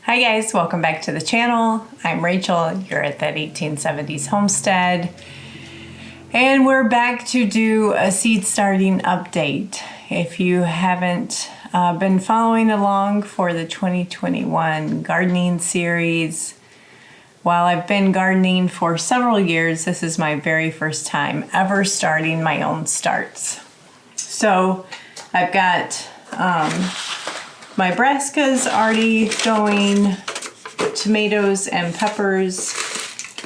Hi guys, welcome back to the channel. I'm Rachel, you're at that 1870s Homestead. And we're back to do a seed starting update. If you haven't been following along for the 2021 gardening series, while I've been gardening for several years, this is my very first time ever starting my own starts. So I've got my brassicas already going, tomatoes and peppers,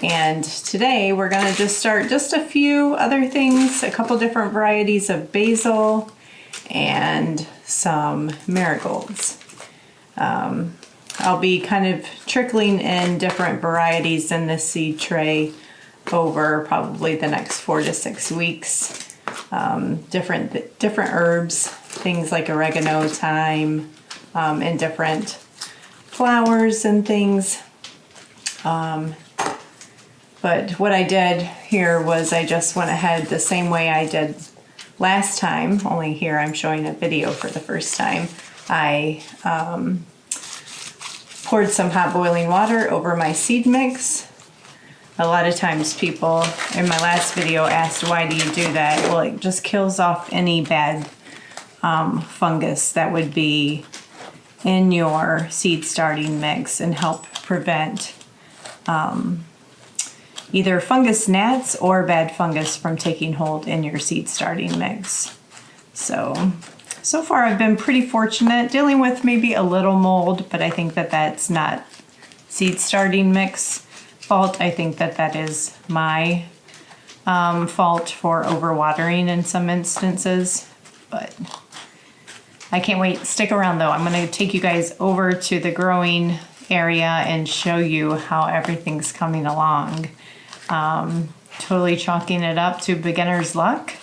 and today we're going to just start just a few other things, a couple different varieties of basil and some marigolds. I'll be kind of trickling in different varieties in this seed tray over probably the next 4 to 6 weeks. Different herbs, things like oregano, thyme, and different flowers and things. But what I did here was I just went ahead the same way I did last time, only here I'm showing a video for the first time. I poured some hot boiling water over my seed mix. A lot of times people in my last video asked, why do you do that? Well, it just kills off any bad fungus that would be in your seed starting mix and help prevent either fungus gnats or bad fungus from taking hold in your seed starting mix. So far I've been pretty fortunate, dealing with maybe a little mold, but I think that that's not seed starting mix fault. I think that that is my fault for overwatering in some instances, but I can't wait. Stick around though. I'm going to take you guys over to the growing area and show you how everything's coming along. Totally chalking it up to beginner's luck,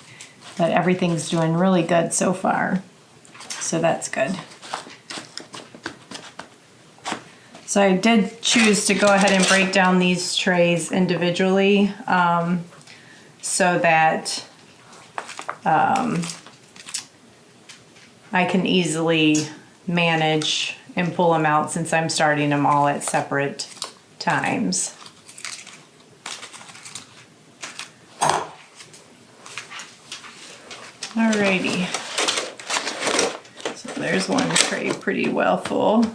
but everything's doing really good so far. So that's good. So I did choose to go ahead and break down these trays individually so that I can easily manage and pull them out since I'm starting them all at separate times. Alrighty, so there's one tray pretty well full.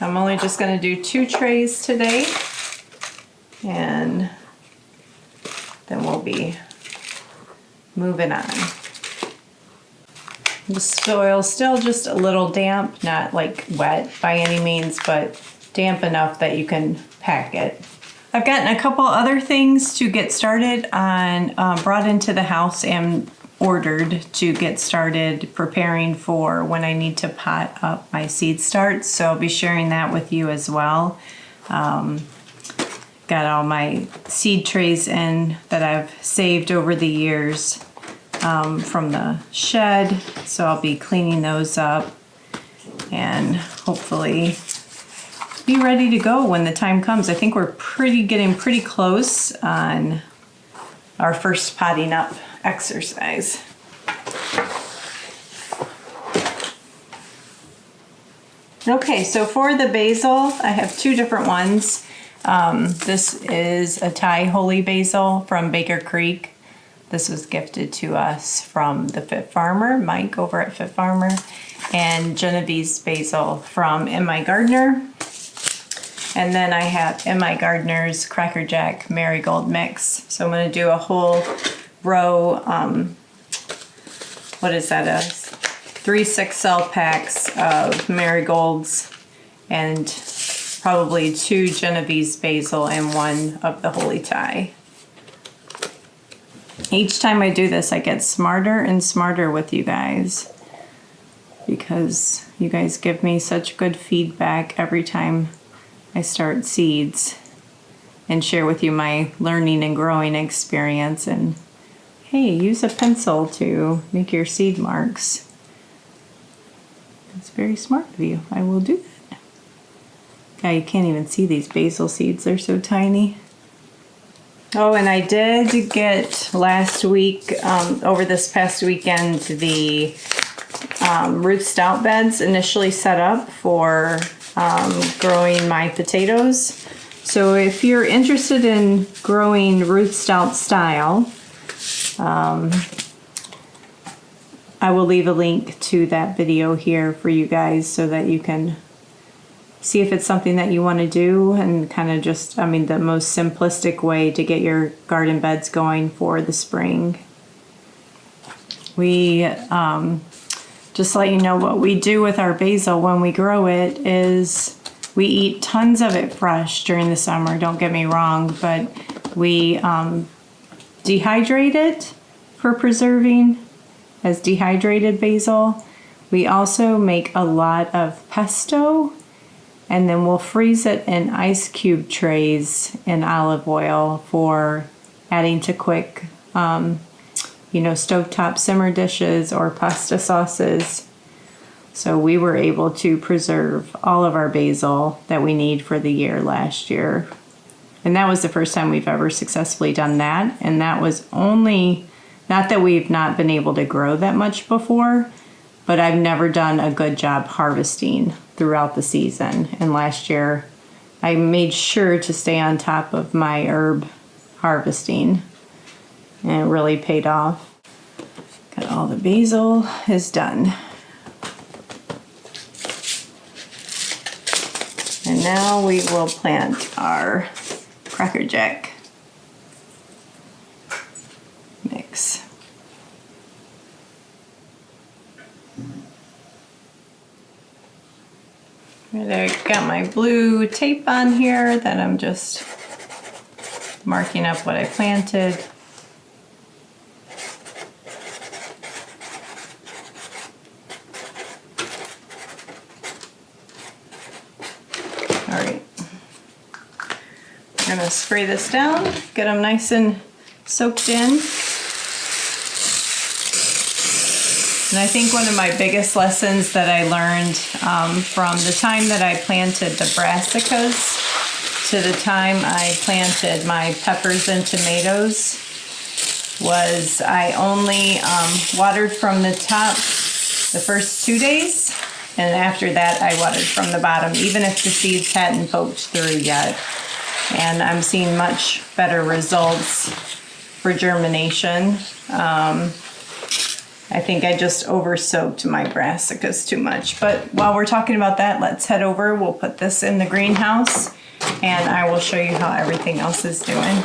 I'm only just going to do 2 trays today, and then we'll be moving on. The soil's still just a little damp, not like wet by any means, but damp enough that you can pack it. I've gotten a couple other things to get started on, brought into the house and ordered to get started preparing for when I need to pot up my seed starts. So I'll be sharing that with you as well. Got all my seed trays in that I've saved over the years from the shed. So I'll be cleaning those up and hopefully be ready to go when the time comes. I think we're getting pretty close on our first potting up exercise. Okay, so for the basil, I have 2 different ones. This is a Thai holy basil from Baker Creek. This was gifted to us from the Fit Farmer, Mike over at Fit Farmer, and Genovese basil from In My Gardener. And then I have In My Gardener's Cracker Jack Marigold Mix. So I'm going to do a whole row, what is that, 3 6-cell packs of marigolds and probably 2 Genovese basil and 1 of the Holy Thai. Each time I do this, I get smarter and smarter with you guys because you guys give me such good feedback every time I start seeds and share with you my learning and growing experience. And hey, use a pencil to make your seed marks. That's very smart of you. I will do that. Yeah, you can't even see these basil seeds. They're so tiny. Oh, and I did get last week, over this past weekend, the root stout beds initially set up for growing my potatoes. So if you're interested in growing root stout style, I will leave a link to that video here for you guys so that you can see if it's something that you want to do, and kind of just, I mean, the most simplistic way to get your garden beds going for the spring. We, just let you know what we do with our basil when we grow it is we eat tons of it fresh during the summer, don't get me wrong, but we dehydrate it for preserving as dehydrated basil. We also make a lot of pesto, and then we'll freeze it in ice cube trays in olive oil for adding to quick, stovetop simmer dishes or pasta sauces. So we were able to preserve all of our basil that we need for the year last year. And that was the first time we've ever successfully done that. And that was only, not that we've not been able to grow that much before, but I've never done a good job harvesting throughout the season. And last year I made sure to stay on top of my herb harvesting, and it really paid off. Got all the basil is done. And now we will plant our Cracker Jack mix. I got my blue tape on here that I'm just marking up what I planted. All right, I'm gonna spray this down, get them nice and soaked in. And I think one of my biggest lessons that I learned from the time that I planted the brassicas to the time I planted my peppers and tomatoes was I only watered from the top the first 2 days, and after that I watered from the bottom, even if the seeds hadn't poked through yet. And I'm seeing much better results for germination. I think I just over-soaked my brassicas too much. But while we're talking about that, let's head over. We'll put this in the greenhouse, and I will show you how everything else is doing.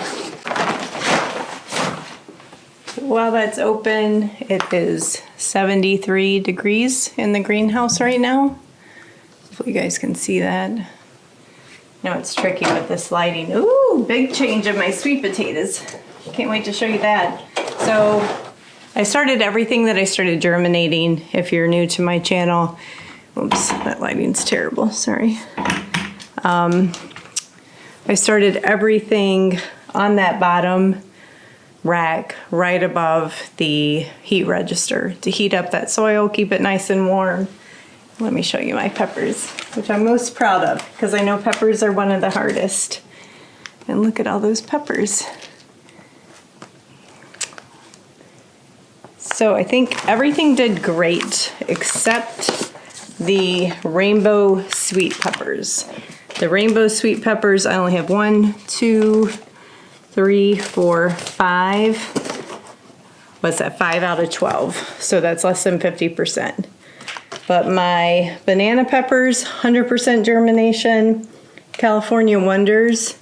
While that's open, it is 73 degrees in the greenhouse right now. Hopefully you guys can see that. I know it's tricky with this lighting. Ooh, big change of my sweet potatoes. Can't wait to show you that. So I started everything that I started germinating. If you're new to my channel, oops, that lighting's terrible, sorry. I started everything on that bottom rack right above the heat register to heat up that soil, keep it nice and warm. Let me show you my peppers, which I'm most proud of because I know peppers are one of the hardest. And look at all those peppers. So I think everything did great except the rainbow sweet peppers. The rainbow sweet peppers, I only have 1, 2, 3, 4, 5. What's that? 5 out of 12. So that's less than 50%. But my banana peppers, 100% germination. California Wonders,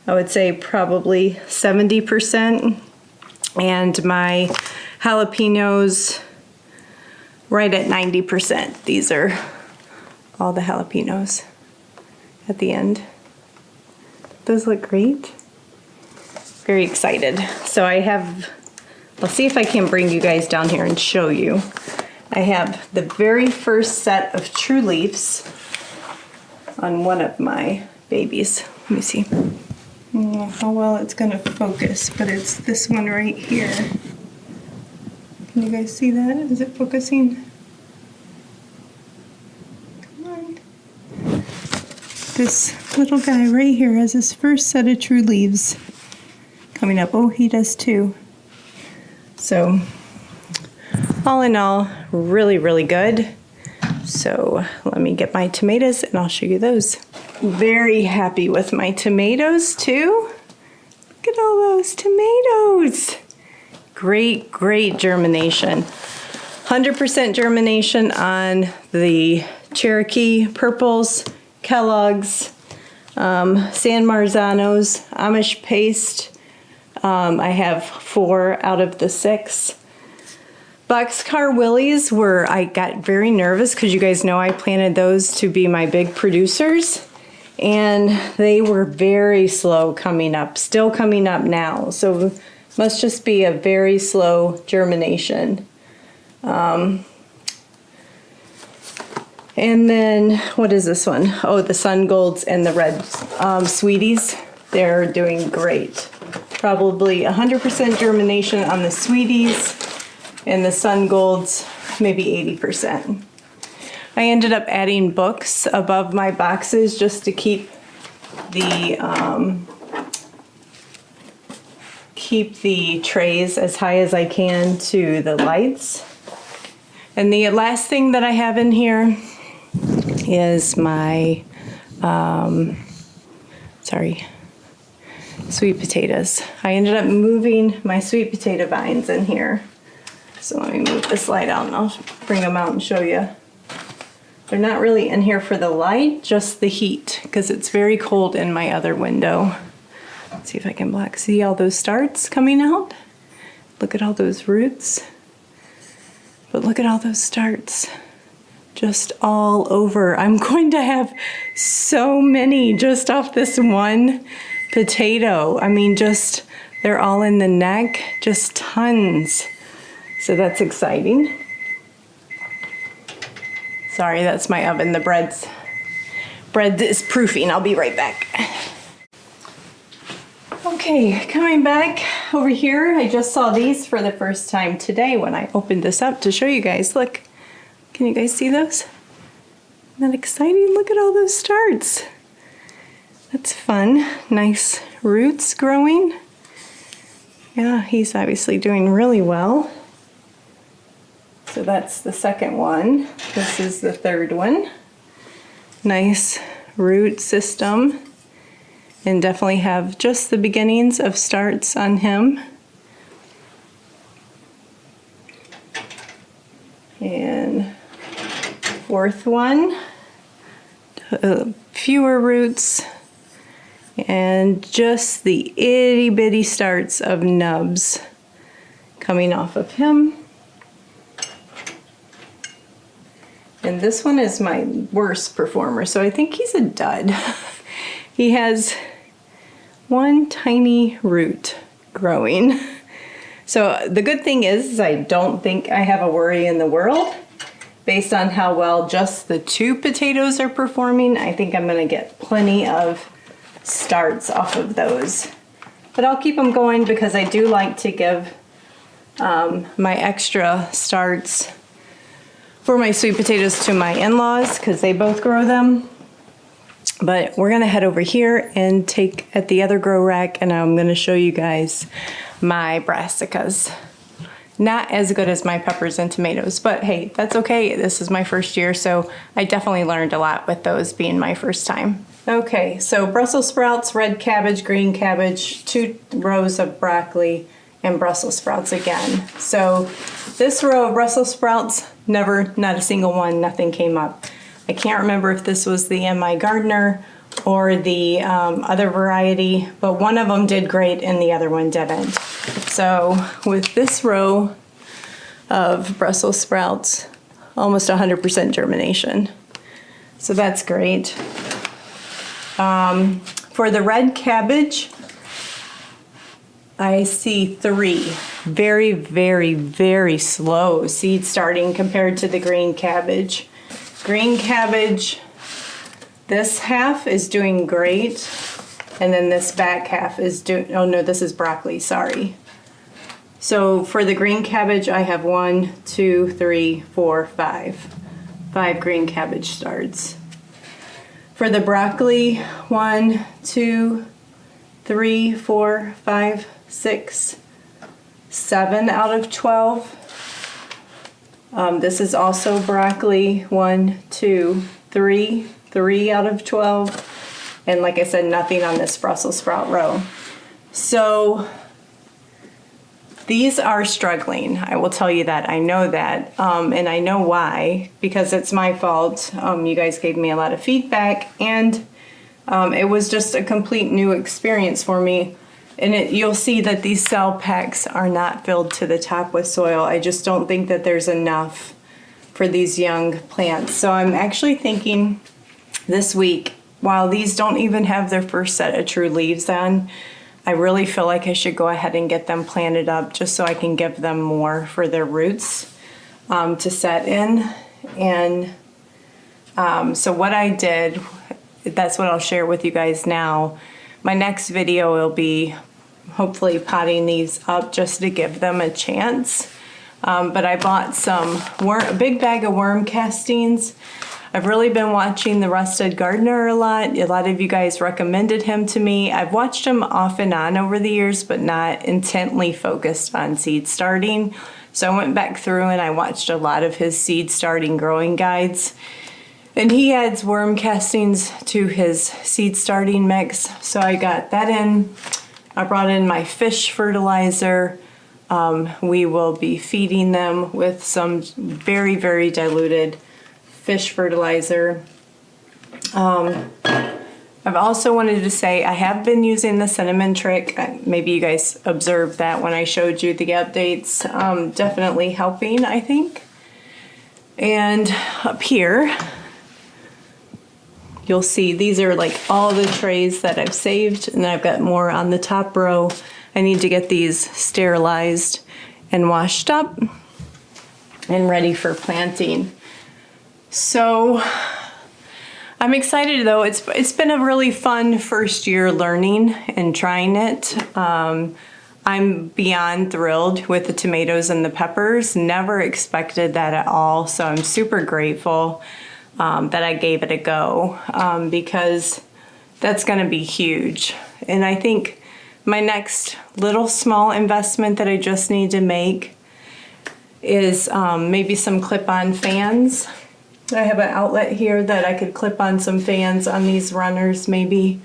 I would say probably 70%. And my jalapenos right at 90%. These are all the jalapenos at the end. Those look great. Very excited. So I'll see if I can bring you guys down here and show you. I have the very first set of true leaves on one of my babies. Let me see. I don't know how well it's gonna focus, but it's this one right here. Can you guys see that? Is it focusing? Come on. This little guy right here has his first set of true leaves coming up. Oh, he does too. So all in all, really, really good. So let me get my tomatoes and I'll show you those. Very happy with my tomatoes too. Look at all those tomatoes. Great, great germination. 100% germination on the Cherokee Purples, Kellogg's, San Marzanos, Amish Paste. I have 4 out of the 6. Boxcar Willies were, I got very nervous because you guys know I planted those to be my big producers. And they were very slow coming up, still coming up now. So must just be a very slow germination. And then, what is this one? Oh, the Sun Golds and the Red Sweeties. They're doing great. Probably 100% germination on the Sweeties, and the Sun Golds, maybe 80%. I ended up adding books above my boxes just to keep the trays as high as I can to the lights. And the last thing that I have in here is my, sweet potatoes. I ended up moving my sweet potato vines in here. So let me move this light out and I'll bring them out and show you. They're not really in here for the light, just the heat, because it's very cold in my other window. Let's see if I can see all those starts coming out. Look at all those roots. But look at all those starts. Just all over. I'm going to have so many just off this one potato. I mean, just, they're all in the neck, just tons. So that's exciting. Sorry, that's my oven. The bread is proofing. I'll be right back. Okay, coming back over here. I just saw these for the first time today when I opened this up to show you guys. Look, can you guys see those? Isn't that exciting? Look at all those starts. That's fun. Nice roots growing. Yeah, he's obviously doing really well. So that's the second one. This is the third one. Nice root system. And definitely have just the beginnings of starts on him. And fourth one, fewer roots and just the itty bitty starts of nubs coming off of him. And this one is my worst performer, so I think he's a dud. He has one tiny root growing. So the good thing is I don't think I have a worry in the world. Based on how well just the 2 potatoes are performing, I think I'm gonna get plenty of starts off of those. But I'll keep them going because I do like to give my extra starts for my sweet potatoes to my in-laws because they both grow them. But we're gonna head over here and take at the other grow rack and I'm gonna show you guys my brassicas. Not as good as my peppers and tomatoes, but hey, that's okay. This is my first year, so I definitely learned a lot with those being my first time. Okay, so Brussels sprouts, red cabbage, green cabbage, 2 rows of broccoli, and Brussels sprouts again. So this row of Brussels sprouts, never, not a single one, nothing came up. I can't remember if this was the MI Gardener or the other variety, but one of them did great and the other one didn't. So with this row of Brussels sprouts, almost 100% germination. So that's great. For the red cabbage, I see 3 very, very, very slow seed starting compared to the green cabbage. Green cabbage, this half is doing great, and then this back half is doing, oh no, this is broccoli, sorry. So for the green cabbage, I have 1, 2, 3, 4, 5. 5 green cabbage starts. For the broccoli, 1, 2, 3, 4, 5, 6, 7 out of 12. This is also broccoli, 1, 2, 3, 3 out of 12. And like I said, nothing on this Brussels sprout row. So these are struggling. I will tell you that. I know that. And I know why, because it's my fault. You guys gave me a lot of feedback, and it was just a complete new experience for me. And you'll see that these cell packs are not filled to the top with soil. I just don't think that there's enough for these young plants. So I'm actually thinking this week, while these don't even have their first set of true leaves on, I really feel like I should go ahead and get them planted up just so I can give them more for their roots to set in. And so what I did, that's what I'll share with you guys now. My next video will be hopefully potting these up just to give them a chance. But I bought a big bag of worm castings. I've really been watching The Rusted Gardener a lot. A lot of you guys recommended him to me. I've watched him off and on over the years, but not intently focused on seed starting. So I went back through and I watched a lot of his seed starting growing guides. And he adds worm castings to his seed starting mix. So I got that in. I brought in my fish fertilizer. We will be feeding them with some very, very diluted fish fertilizer. I've also wanted to say I have been using the cinnamon trick. Maybe you guys observed that when I showed you the updates. Definitely helping, I think. And up here, you'll see these are like all the trays that I've saved, and then I've got more on the top row. I need to get these sterilized and washed up and ready for planting. So I'm excited though. It's been a really fun first year learning and trying it. I'm beyond thrilled with the tomatoes and the peppers. Never expected that at all. So I'm super grateful that I gave it a go because that's going to be huge. And I think my next little small investment that I just need to make is maybe some clip-on fans. I have an outlet here that I could clip on some fans on these runners maybe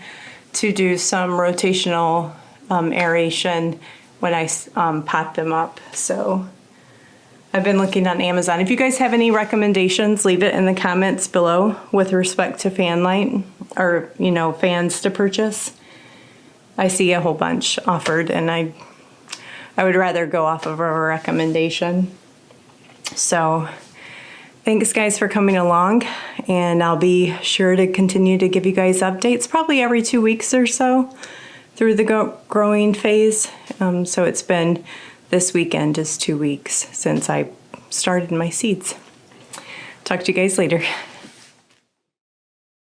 to do some rotational aeration when I pot them up. So I've been looking on Amazon. If you guys have any recommendations, leave it in the comments below with respect to fan light or, fans to purchase. I see a whole bunch offered, and I would rather go off of a recommendation. So thanks guys for coming along, and I'll be sure to continue to give you guys updates probably every 2 weeks or so through the growing phase. So it's been this weekend is 2 weeks since I started my seeds. Talk to you guys later.